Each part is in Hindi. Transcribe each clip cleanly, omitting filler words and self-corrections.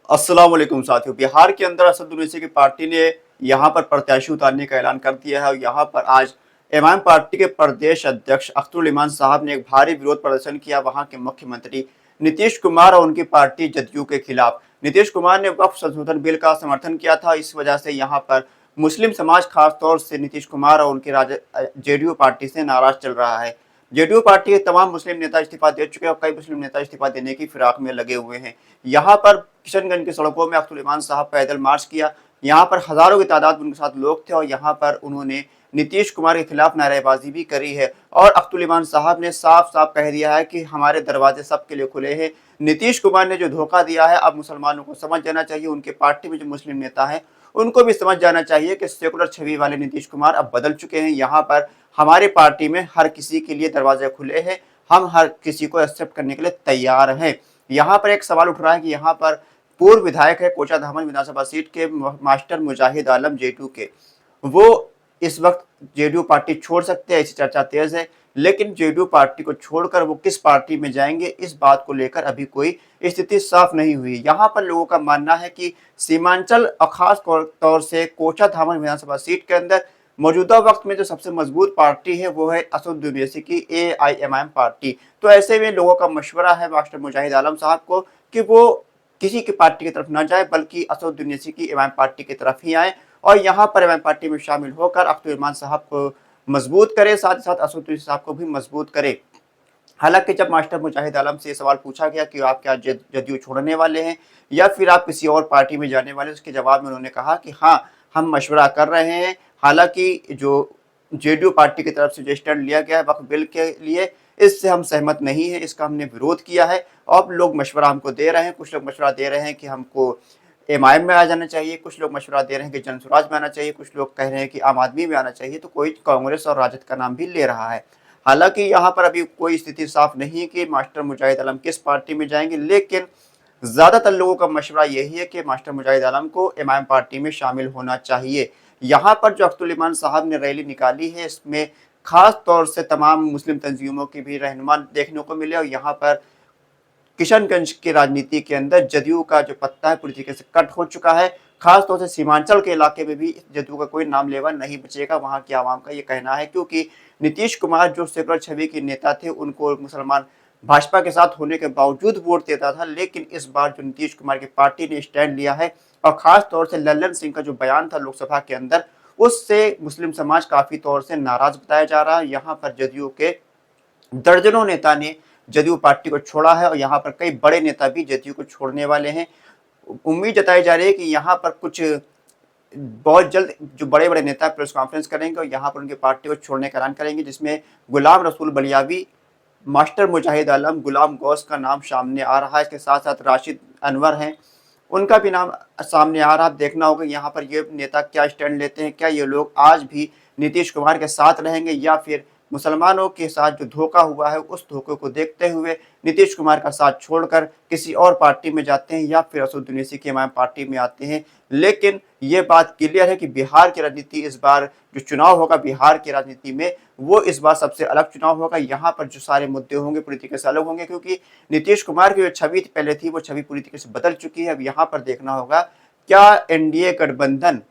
अस्सलाम वालेकुम साथियों। बिहार के अंदर असद ओवैसी की पार्टी ने यहाँ पर प्रत्याशी उतारने का ऐलान कर दिया है और यहाँ पर आज इमाम पार्टी के प्रदेश अध्यक्ष अख्तरुल इमान साहब ने एक भारी विरोध प्रदर्शन किया वहाँ के मुख्यमंत्री नीतीश कुमार और उनकी पार्टी जदयू के खिलाफ। नीतीश कुमार ने वक्फ संशोधन बिल का समर्थन किया था, इस वजह से यहाँ पर मुस्लिम समाज खासतौर से नीतीश कुमार और उनकी जेडीयू पार्टी से नाराज चल रहा है। जेडीयू पार्टी के तमाम मुस्लिम नेता इस्तीफा दे चुके हैं और कई मुस्लिम नेता इस्तीफा देने की फिराक में लगे हुए हैं। यहाँ पर किशनगंज की सड़कों में अख्तरुल इमान साहब पैदल मार्च किया। यहाँ पर हजारों की तादाद में उनके साथ लोग थे और यहाँ पर उन्होंने नीतीश कुमार के खिलाफ नारेबाजी भी करी है और अख्तरुल इमान साहब ने साफ साफ कह दिया है कि हमारे दरवाजे सबके लिए खुले हैं। नीतीश कुमार ने जो धोखा दिया है अब मुसलमानों को समझ जाना चाहिए, उनके पार्टी में जो मुस्लिम नेता है उनको भी समझ जाना चाहिए कि सेकुलर छवि वाले नीतीश कुमार अब बदल चुके हैं। यहाँ पर हमारे पार्टी में हर किसी के लिए दरवाजे खुले हैं, हम हर किसी को एक्सेप्ट करने के लिए तैयार हैं। यहाँ पर एक सवाल उठ रहा है कि यहाँ पर पूर्व विधायक है कोचाधामन विधानसभा सीट के मास्टर मुजाहिद आलम जेडीयू के, वो इस वक्त जेडीयू पार्टी छोड़ सकते हैं, ऐसी चर्चा तेज है। लेकिन जेडीयू पार्टी को छोड़कर वो किस पार्टी में जाएंगे इस बात को लेकर अभी कोई स्थिति साफ नहीं हुई। यहाँ पर लोगों का मानना है कि सीमांचल और खास तौर से कोचाधामन विधानसभा सीट के अंदर मौजूदा वक्त में जो सबसे मजबूत पार्टी है वो है असद ओवैसी की एआईएमआईएम पार्टी। तो ऐसे में लोगों का मशवरा है मास्टर मुजाहिद आलम साहब को कि वो किसी की पार्टी की तरफ ना जाए बल्कि असद ओवैसी की इमाम पार्टी की तरफ ही आए और यहाँ पर इमाम पार्टी में शामिल होकर अख्तरुल इमान साहब को मजबूत करे, साथ ही साथ असद ओवैसी साहब को भी मजबूत करे। हालांकि जब मास्टर मुजाहिद आलम से सवाल पूछा गया कि आप क्या जदयू छोड़ने वाले हैं या फिर आप किसी और पार्टी में जाने वाले, उसके जवाब में उन्होंने कहा कि हाँ, हम मशवरा कर रहे हैं। हालांकि जो जेडीयू पार्टी की तरफ से जो स्टैंड लिया गया है वक्फ बिल के लिए, इससे हम सहमत नहीं है, इसका हमने विरोध किया है। अब लोग मशवरा हमको दे रहे हैं, कुछ लोग मशवरा दे रहे हैं कि हमको एमआईएम में आ जाना चाहिए, कुछ लोग मशवरा दे रहे हैं कि जनसुराज में आना चाहिए, कुछ लोग कह रहे हैं कि आम आदमी में आना चाहिए, तो कोई कांग्रेस और राजद का नाम भी ले रहा है। हालांकि यहाँ पर अभी कोई स्थिति साफ नहीं है कि मास्टर मुजाहिद आलम किस पार्टी में जाएंगे, लेकिन ज्यादातर लोगों का मशवरा यही है कि मास्टर मुजाहिद आलम को एमआईएम पार्टी में शामिल होना चाहिए। यहाँ पर जो अख्तरुल इमान साहब ने रैली निकाली है इसमें खास तौर से तमाम मुस्लिम तंजीमों की भी रहनुमा देखने को मिले और यहाँ पर किशनगंज की राजनीति के अंदर जदयू का जो पत्ता है पूरी तरीके से कट हो चुका है। खास तौर से सीमांचल के इलाके में भी जदयू का कोई नाम लेवा नहीं बचेगा, वहां की आवाम का ये कहना है, क्योंकि नीतीश कुमार जो सेकुलर छवि के नेता थे उनको मुसलमान भाजपा के साथ होने के बावजूद वोट देता था, लेकिन इस बार जो नीतीश कुमार की पार्टी ने स्टैंड लिया है और खास तौर से लल्लन सिंह का जो बयान था लोकसभा के अंदर, उससे मुस्लिम समाज काफी तौर से नाराज बताया जा रहा है। यहाँ पर जदयू के दर्जनों नेता ने जदयू पार्टी को छोड़ा है और यहाँ पर कई बड़े नेता भी जदयू को छोड़ने वाले हैं। उम्मीद जताई जा रही है कि यहाँ पर कुछ बहुत जल्द जो बड़े बड़े नेता प्रेस कॉन्फ्रेंस करेंगे और यहाँ पर उनकी पार्टी को छोड़ने का ऐलान करेंगे, जिसमें गुलाम रसूल बलियावी, मास्टर मुजाहिद आलम, गुलाम गौस का नाम सामने आ रहा है। इसके साथ साथ राशिद अनवर हैं, उनका भी नाम सामने आ रहा है। देखना होगा यहाँ पर ये नेता क्या स्टैंड लेते हैं, क्या ये लोग आज भी नीतीश कुमार के साथ रहेंगे या फिर मुसलमानों के साथ जो धोखा हुआ है उस धोखे को देखते हुए नीतीश कुमार का साथ छोड़कर किसी और पार्टी में जाते हैं या फिर असद ओवैसी की इमाम पार्टी में आते हैं। लेकिन ये बात क्लियर है कि बिहार की राजनीति इस बार जो चुनाव होगा बिहार की राजनीति में, वो इस बार सबसे अलग चुनाव होगा। यहाँ पर जो सारे मुद्दे होंगे पूरी तरीके से अलग होंगे, क्योंकि नीतीश कुमार की जो छवि पहले थी वो छवि पूरी तरीके से बदल चुकी है। अब यहाँ पर देखना होगा क्या एनडीए गठबंधन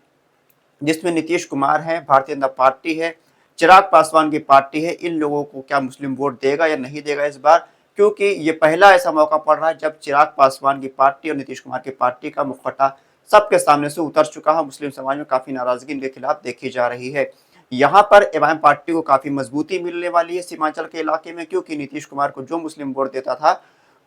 जिसमें नीतीश कुमार है, भारतीय जनता पार्टी है, चिराग पासवान की पार्टी है, इन लोगों को क्या मुस्लिम वोट देगा या नहीं देगा इस बार, क्योंकि ये पहला ऐसा मौका पड़ रहा है जब चिराग पासवान की पार्टी और नीतीश कुमार की पार्टी का मुखौटा सबके सामने से उतर चुका है। मुस्लिम समाज में काफी नाराजगी इनके खिलाफ देखी जा रही है। यहाँ पर एमआईएम पार्टी को काफी मजबूती मिलने वाली है सीमांचल के इलाके में, क्योंकि नीतीश कुमार को जो मुस्लिम वोट देता था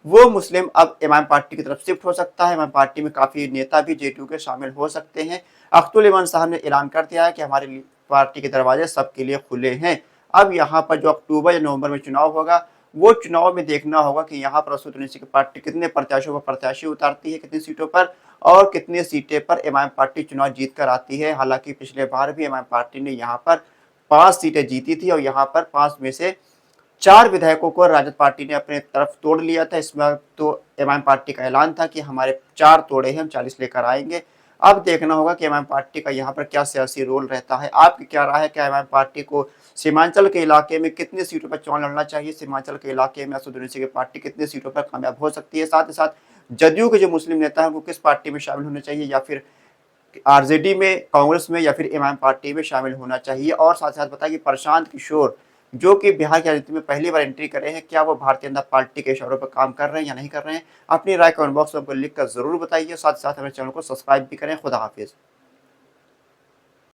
वो मुस्लिम अब एमआईएम पार्टी की तरफ शिफ्ट हो सकता है। एमआईएम पार्टी में काफी नेता भी जेडीयू के शामिल हो सकते हैं। अख्तरुल इमान साहब ने ऐलान कर दिया है कि हमारे पार्टी के दरवाजे सबके लिए खुले हैं। अब यहाँ पर जो अक्टूबर या नवंबर में चुनाव होगा वो चुनाव में देखना होगा कि यहाँ पर असद ओवैसी की पार्टी कितने प्रत्याशियों पर प्रत्याशी उतारती है, कितनी सीटों पर और कितनी सीटें पर एमआईएम पार्टी चुनाव जीत कर आती है। हालांकि पिछले बार भी एमआईएम पार्टी ने यहाँ पर 5 सीटें जीती थी और यहाँ पर 5 में से 4 विधायकों को राजद पार्टी ने अपने तरफ तोड़ लिया था। इस बार तो एमआईएम पार्टी का ऐलान था कि हमारे 4 तोड़े हैं, हम 40 लेकर आएंगे। अब देखना होगा कि एमआईएम पार्टी का यहाँ पर क्या सियासी रोल रहता है। आपकी क्या राय है, क्या एमआईएम पार्टी को सीमांचल के इलाके में कितनी सीटों पर चुनाव लड़ना चाहिए, सीमांचल के इलाके में असद ओवैसी की पार्टी कितनी सीटों पर कामयाब हो सकती है, साथ ही साथ जदयू के जो मुस्लिम नेता हैं वो किस पार्टी में शामिल होने चाहिए, या फिर आरजेडी में, कांग्रेस में, या फिर इमाम पार्टी में शामिल होना चाहिए। और साथ साथ बताया कि प्रशांत किशोर जो कि बिहार की राजनीति में पहली बार एंट्री करे हैं, क्या वो भारतीय जनता पार्टी के इशारों पर काम कर रहे हैं या नहीं कर रहे हैं। अपनी राय कमेंट बॉक्स में लिख कर जरूर बताइए। साथ साथ हमारे चैनल को सब्सक्राइब भी करें। खुदा हाफिज।